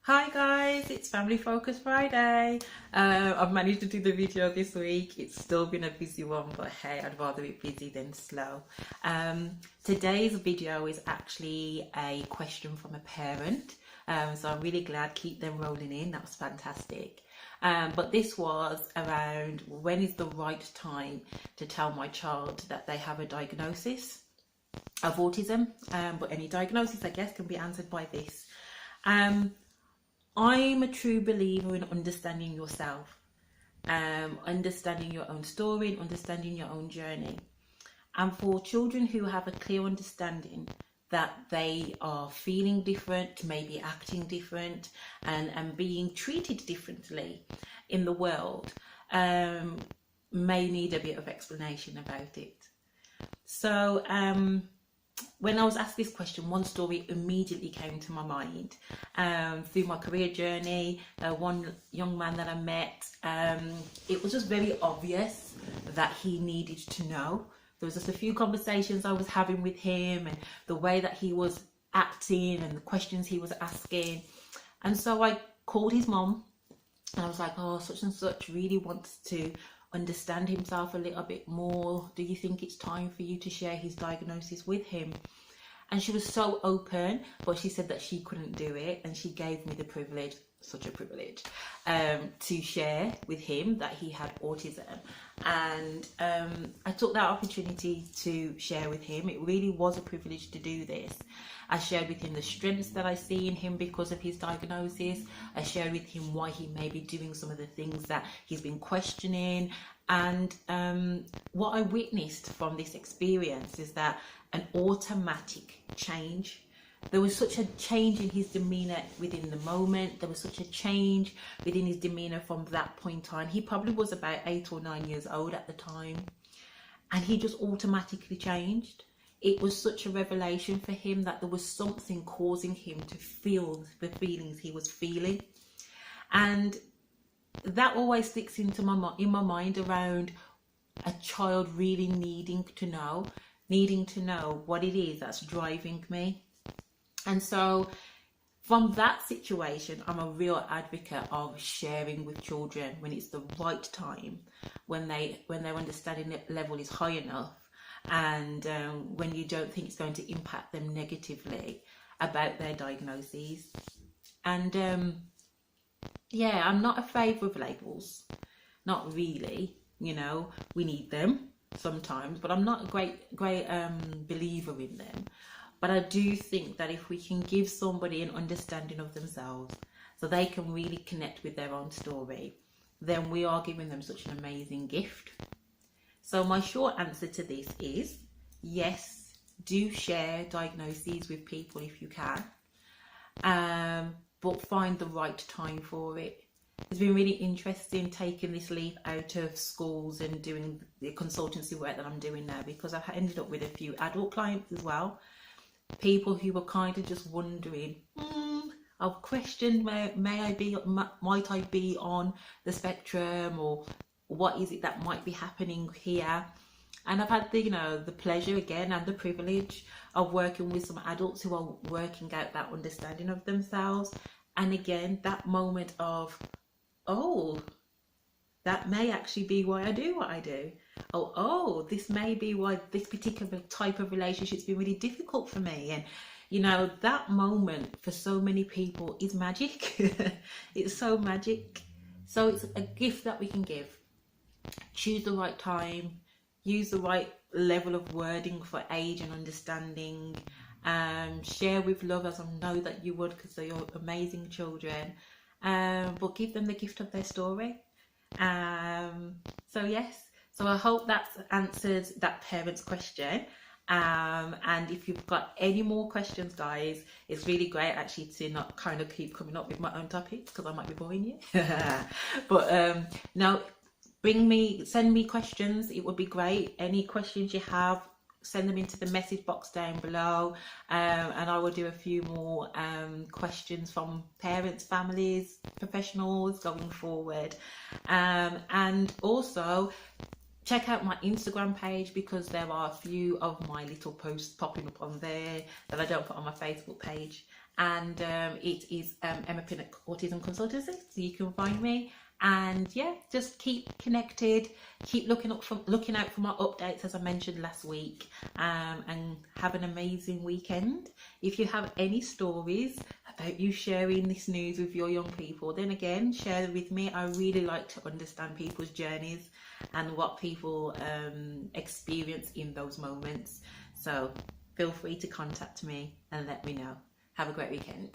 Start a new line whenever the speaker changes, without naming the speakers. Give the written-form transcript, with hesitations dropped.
Hi guys, it's Family Focus Friday. I've managed to do the video this week. It's still been a busy one, but hey, I'd rather be busy than slow. Today's video is actually a question from a parent. So I'm really glad, keep them rolling in. That was fantastic. But this was around when is the right time to tell my child that they have a diagnosis of autism. But any diagnosis, I guess, can be answered by this. I'm a true believer in understanding yourself, understanding your own story, and understanding your own journey. And for children who have a clear understanding that they are feeling different, maybe acting different, and being treated differently in the world, may need a bit of explanation about it. So, when I was asked this question, one story immediately came to my mind. Through my career journey, one young man that I met, it was just very obvious that he needed to know. There was just a few conversations I was having with him and the way that he was acting and the questions he was asking. And so I called his mom and I was like, oh, such and such really wants to understand himself a little bit more. Do you think it's time for you to share his diagnosis with him? And she was so open, but she said that she couldn't do it, and she gave me the privilege, such a privilege, to share with him that he had autism. And I took that opportunity to share with him. It really was a privilege to do this. I shared with him the strengths that I see in him because of his diagnosis. I shared with him why he may be doing some of the things that he's been questioning. And what I witnessed from this experience is that an automatic change. There was such a change in his demeanour within the moment. There was such a change within his demeanour from that point on. He probably was about 8 or 9 years old at the time. And he just automatically changed. It was such a revelation for him that there was something causing him to feel the feelings he was feeling. And that always sticks in my mind around a child really needing to know what it is that's driving me. And so from that situation, I'm a real advocate of sharing with children when it's the right time, when their understanding level is high enough, and when you don't think it's going to impact them negatively about their diagnoses. And yeah, I'm not a favour of labels, not really. You know, we need them sometimes, but I'm not a great believer in them. But I do think that if we can give somebody an understanding of themselves so they can really connect with their own story, then we are giving them such an amazing gift. So my short answer to this is yes, do share diagnoses with people if you can, but find the right time for it. It's been really interesting taking this leap out of schools and doing the consultancy work that I'm doing now, because I've ended up with a few adult clients as well. People who were kind of just wondering, I've questioned, might I be on the spectrum, or what is it that might be happening here? And I've had the pleasure again and the privilege of working with some adults who are working out that understanding of themselves. And again, that moment of, oh, that may actually be why I do what I do. Oh, this may be why this particular type of relationship's been really difficult for me. And that moment for so many people is magic. It's so magic. So it's a gift that we can give. Choose the right time, use the right level of wording for age and understanding. Share with love, as I know that you would, because they're your amazing children. But give them the gift of their story. So yes, so I hope that answers that parent's question. And if you've got any more questions, guys, it's really great actually to not kind of keep coming up with my own topics, because I might be boring you. But no, send me questions. It would be great. Any questions you have, send them into the message box down below, and I will do a few more questions from parents, families, professionals going forward. And also check out my Instagram page, because there are a few of my little posts popping up on there that I don't put on my Facebook page. and it is Emma Pinnock Autism Consultancy, so you can find me. And yeah, just keep connected, keep looking out for my updates, as I mentioned last week, and have an amazing weekend. If you have any stories about you sharing this news with your young people, then again, share it with me. I really like to understand people's journeys and what people experience in those moments. So feel free to contact me and let me know. Have a great weekend.